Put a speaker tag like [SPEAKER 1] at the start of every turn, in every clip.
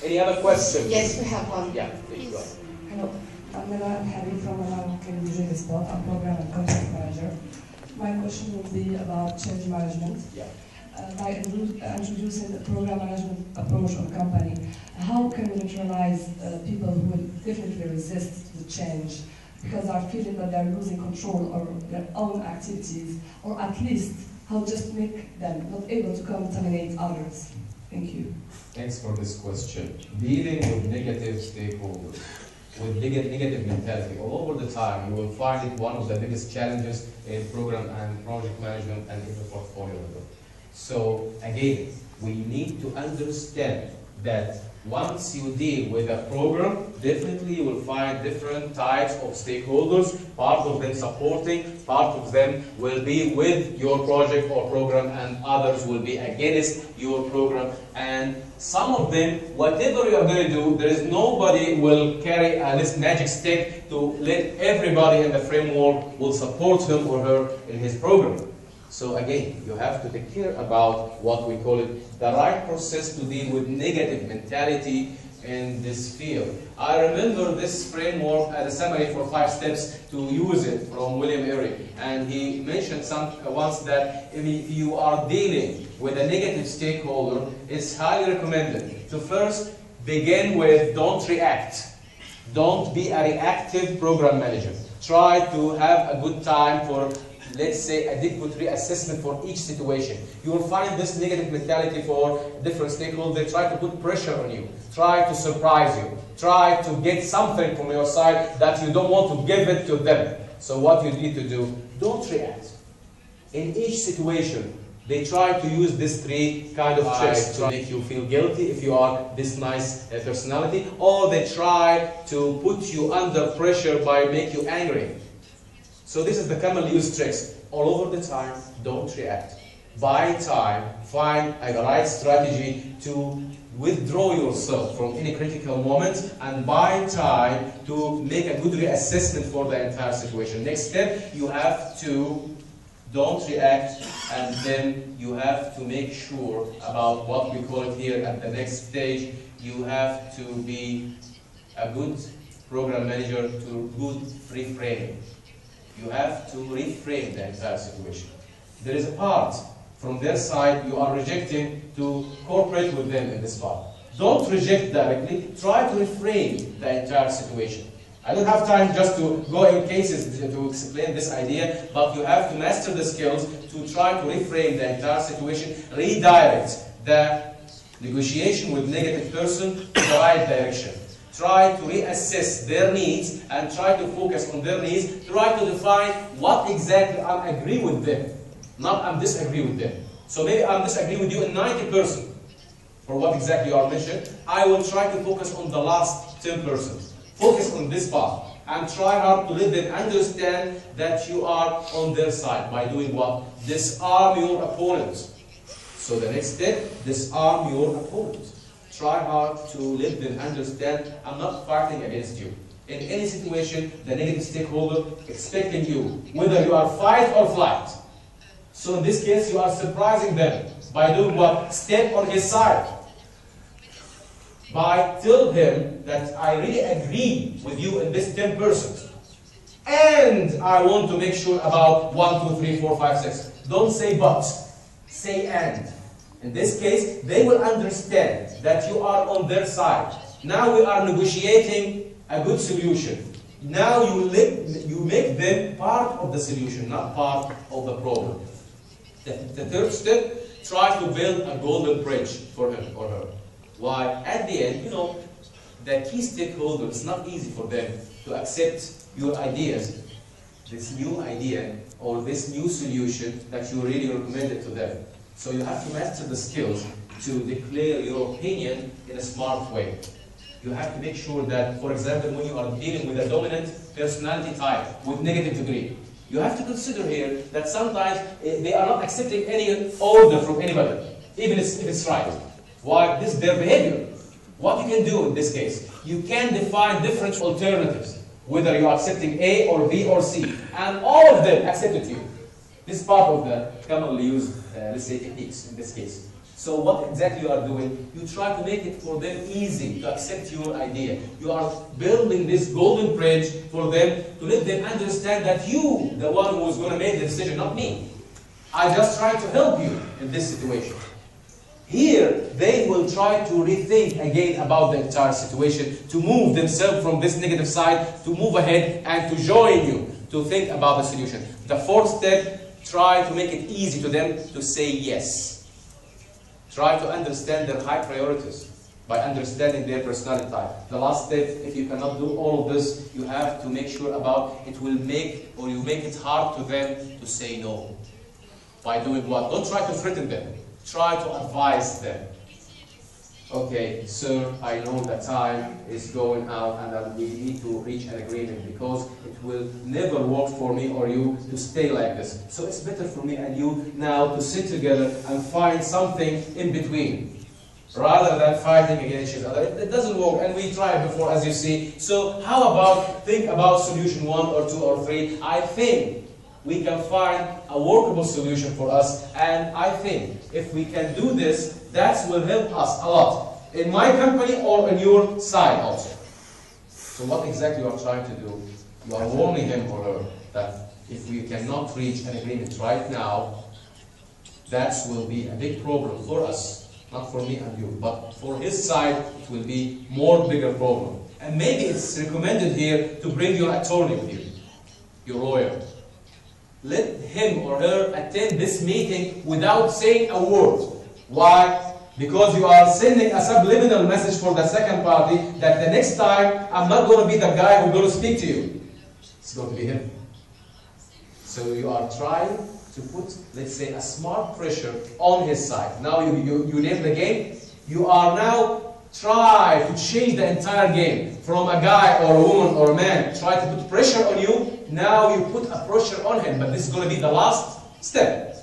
[SPEAKER 1] Any other questions?
[SPEAKER 2] Yes, we have one.
[SPEAKER 1] Yeah, please go ahead.
[SPEAKER 3] Hello, I'm Wael Khalil from Wael Khalil Spot. I'm program and content manager. My question would be about change management.
[SPEAKER 1] Yeah.
[SPEAKER 3] By introducing the program management approach on company, how can we neutralize people who will definitely resist the change because are feeling that they're losing control over their own activities, or at least how just make them not able to contaminate others? Thank you.
[SPEAKER 4] Thanks for this question. Dealing with negative stakeholders, with negative mentality all over the time, you will find it one of the biggest challenges in program and project management and in the portfolio level. So again, we need to understand that once you deal with a program, definitely you will find different types of stakeholders, part of them supporting, part of them will be with your project or program, and others will be against your program. And some of them, whatever you are going to do, there is nobody will carry this magic stick to let everybody in the framework will support him or her in his program. So again, you have to take care about what we call it, the right process to deal with negative mentality in this field. I remember this framework as a summary for 5 steps to use it from William Airy. And he mentioned once that if you are dealing with a negative stakeholder, it's highly recommended to first begin with don't react. Don't be a reactive program manager. Try to have a good time for, let's say, adequate reassessment for each situation. You will find this negative mentality for different stakeholders. They try to put pressure on you, try to surprise you, try to get something from your side that you don't want to give it to them. So what you need to do, don't react. In each situation, they try to use these 3 kind of tricks to make you feel guilty if you are this nice personality, or they try to put you under pressure by make you angry. So this is the commonly used tricks. All over the time, don't react. Buy time, find a right strategy to withdraw yourself from any critical moments, and buy time to make a good reassessment for the entire situation. Next step, you have to don't react, and then you have to make sure about what we call it here at the next stage. You have to be a good program manager to good reframing. You have to reframe the entire situation. There is a part from their side you are rejecting to cooperate with them in this part. Don't reject directly, try to reframe the entire situation. I don't have time just to go in cases to explain this idea, but you have to master the skills to try to reframe the entire situation, redirect the negotiation with negative person to the right direction. Try to reassess their needs and try to focus on their needs. Try to define what exactly I agree with them, not I disagree with them. So maybe I disagree with you in 90% for what exactly you are mentioned. I will try to focus on the last 10%. Focus on this part and try hard to let them understand that you are on their side by doing what? Disarm your opponent. So the next step, disarm your opponent. Try hard to let them understand I'm not fighting against you. In any situation, the negative stakeholder expecting you, whether you are fight or flight. So in this case, you are surprising them by doing what? Step on his side. By tell him that I really agree with you in this 10%. And I want to make sure about 1, 2, 3, 4, 5, 6. Don't say but, say and. In this case, they will understand that you are on their side. Now we are negotiating a good solution. Now you make them part of the solution, not part of the problem. The third step, try to build a golden bridge for him or her. Why? At the end, the key stakeholder, it's not easy for them to accept your ideas, this new idea or this new solution that you really recommended to them. So you have to master the skills to declare your opinion in a smart way. You have to make sure that, for example, when you are dealing with a dominant personality type with negative degree, you have to consider here that sometimes they are not accepting any order from anybody, even if it's right. Why? This is their behavior. What you can do in this case, you can define different alternatives, whether you are accepting A or B or C, and all of them accepted you. This is part of the commonly used, let's say, techniques in this case. So what exactly you are doing? You try to make it for them easy to accept your idea. You are building this golden bridge for them to let them understand that you, the one who is going to make the decision, not me. I just try to help you in this situation. Here, they will try to rethink again about the entire situation, to move themselves from this negative side, to move ahead and to join you, to think about the solution. The fourth step, try to make it easy to them to say yes. Try to understand their high priorities by understanding their personality type. The last step, if you cannot do all of this, you have to make sure about it will make, or you make it hard to them to say no. By doing what? Don't try to threaten them. Try to advise them. Okay, sir, I know that time is going out and we need to reach an agreement because it will never work for me or you to stay like this. So it's better for me and you now to sit together and find something in between rather than fighting against each other. It doesn't work, and we tried before, as you see. So how about think about solution 1 or 2 or 3? I think we can find a workable solution for us, and I think if we can do this, that will help us a lot in my company or in your side also. So what exactly you are trying to do? You are warning him or her that if we cannot reach an agreement right now, that will be a big problem for us, not for me and you, but for his side it will be more bigger problem. And maybe it's recommended here to bring your attorney with you, your lawyer. Let him or her attend this meeting without saying a word. Why? Because you are sending a subliminal message for the second party that the next time I'm not going to be the guy who's going to speak to you. It's going to be him. So you are trying to put, let's say, a smart pressure on his side. Now you name the game. You are now try to change the entire game from a guy or a woman or a man. Try to put pressure on you. Now you put a pressure on him. But this is going to be the last step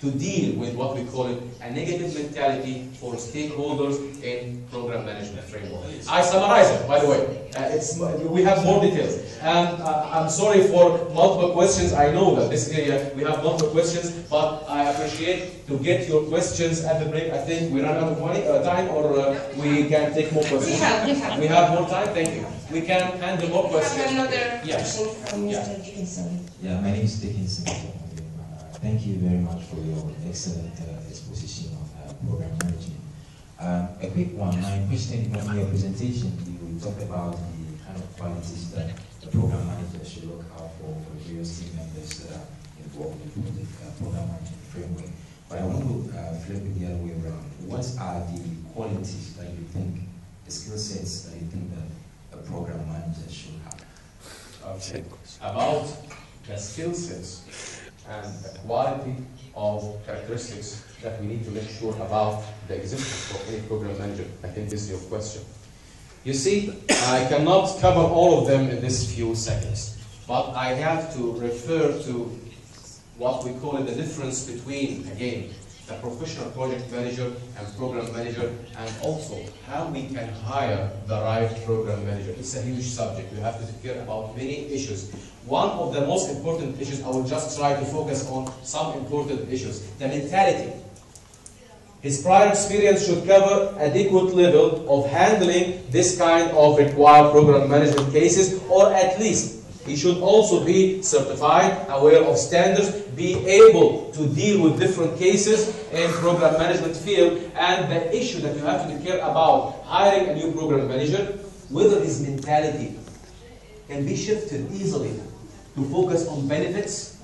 [SPEAKER 4] to deal with what we call it a negative mentality for stakeholders in program management framework. I summarize it, by the way. We have more details. And I'm sorry for multiple questions. I know that this area we have multiple questions, but I appreciate to get your questions at the break. I think we ran out of time, or we can take more questions. We have more time. Thank you. We can handle more questions.
[SPEAKER 1] We have another
[SPEAKER 4] yes.
[SPEAKER 1] question from Mr. Dickinson.
[SPEAKER 2] Yeah, my name is Dickinson. Thank you very much for your excellent exposition of program management. A quick one. My question from your presentation, you talked about the kind of qualities that the program manager should look out for various team members that are involved in the program management framework. But I want to flip it the other way around. What are the qualities that you think, the skill sets that you think that a program manager should have?
[SPEAKER 4] Okay. About the skill sets and the quality of characteristics that we need to make sure about the existence of any program manager. I think this is your question. You see, I cannot cover all of them in this few seconds, but I have to refer to what we call it the difference between, again, the professional project manager and program manager, and also how we can hire the right program manager. It's a huge subject. We have to take care about many issues. One of the most important issues, I will just try to focus on some important issues. The mentality. His prior experience should cover adequate level of handling this kind of required program management cases, or at least he should also be certified, aware of standards, be able to deal with different cases in program management field. And the issue that you have to take care about hiring a new program manager, whether his mentality can be shifted easily to focus on benefits,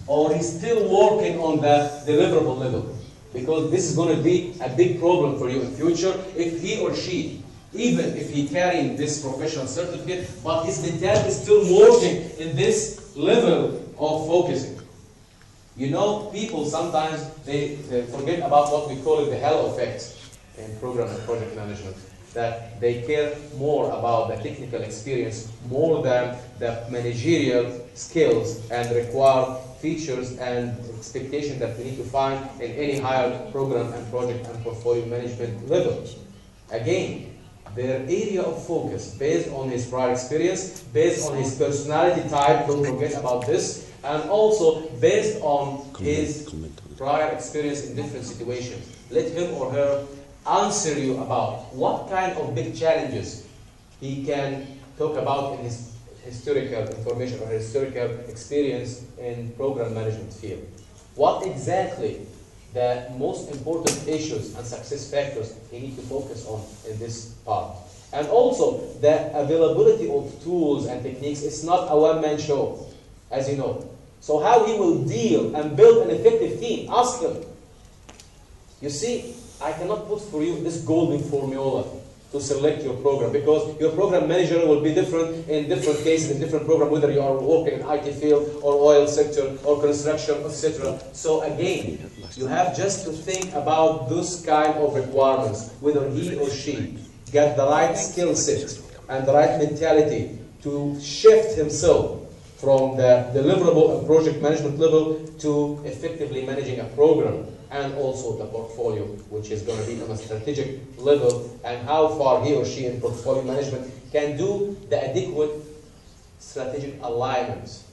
[SPEAKER 4] or he's still working on the deliverable level. Because this is going to be a big problem for you in future if he or she, even if he carrying this professional certificate, but his mentality is still working in this level of focusing. You know, people sometimes they forget about what we call it the halo effect in program and project management. That they care more about the technical experience more than the managerial skills and required features and expectations that we need to find in any higher program and project and portfolio management level. Again, their area of focus based on his prior experience, based on his personality type, don't forget about this, And also, based on his prior experience in different situations, let him or her answer you about what kind of big challenges he can talk about in his historical information or historical experience in program management field. What exactly the most important issues and success factors he needs to focus on in this part. And also, the availability of tools and techniques is not a one-man show, as you know. So how he will deal and build an effective team, ask him. You see, I cannot put for you this golden formula to select your program, because your program manager will be different in different cases, in different programs, whether you are working in IT field or oil sector or construction, etc. So again, you have just to think about those kind of requirements, whether he or she get the right skill set and the right mentality to shift himself from the deliverable and project management level to effectively managing a program, and also the portfolio, which is going to be on a strategic level, and how far he or she in portfolio management can do the adequate strategic alignment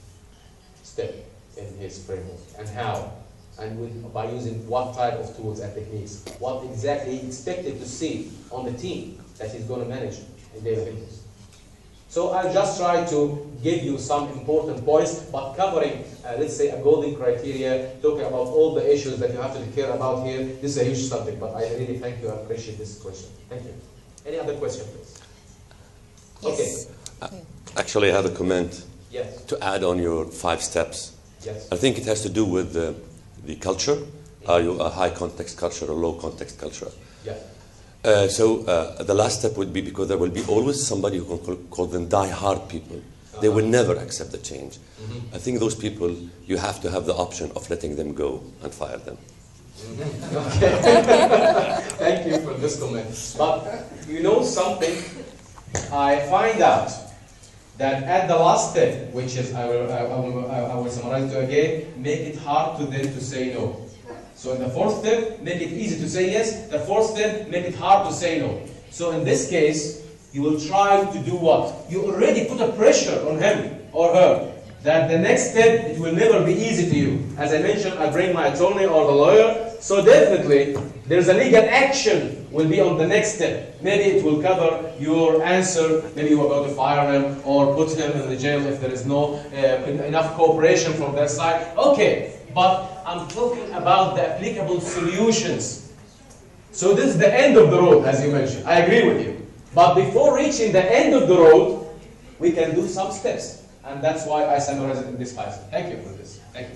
[SPEAKER 4] step in his framework, and how, and by using what type of tools and techniques, what exactly he expected to see on the team that he's going to manage in daily basis. So I'll just try to give you some important points, but covering, let's say, a golden criteria, talking about all the issues that you have to care about here. This is a huge subject, but I really thank you. I appreciate this question. Thank you. Any other question, please?
[SPEAKER 1] Yes.
[SPEAKER 4] Okay.
[SPEAKER 1] Actually, I have a comment
[SPEAKER 4] to
[SPEAKER 1] add on your 5 steps.
[SPEAKER 4] Yes.
[SPEAKER 1] I think it has to do with the culture. Are you a high context culture or low context culture?
[SPEAKER 4] Yeah.
[SPEAKER 1] So the last step would be, because there will be always somebody who can call them die-hard people. They will never accept the change. I think those people, you have to have the option of letting them go and fire them.
[SPEAKER 4] Okay. Thank you for this comment. But you know something? I find out that at the last step, which is, I will summarize it again, make it hard to them to say no. So in the 4th step, make it easy to say yes. The 4th step, make it hard to say no. So in this case, you will try to do what? You already put a pressure on him or her that the next step, it will never be easy to you. As I mentioned, I bring my attorney or the lawyer. So definitely, there's a legal action will be on the next step. Maybe it will cover your answer. Maybe you are going to fire him or put him in the jail if there is no enough cooperation from their side. Okay, but I'm talking about the applicable solutions. So this is the end of the road, as you mentioned. I agree with you. But before reaching the end of the road, we can do some steps. And that's why I summarized it in this slide. Thank you for this. Thank you.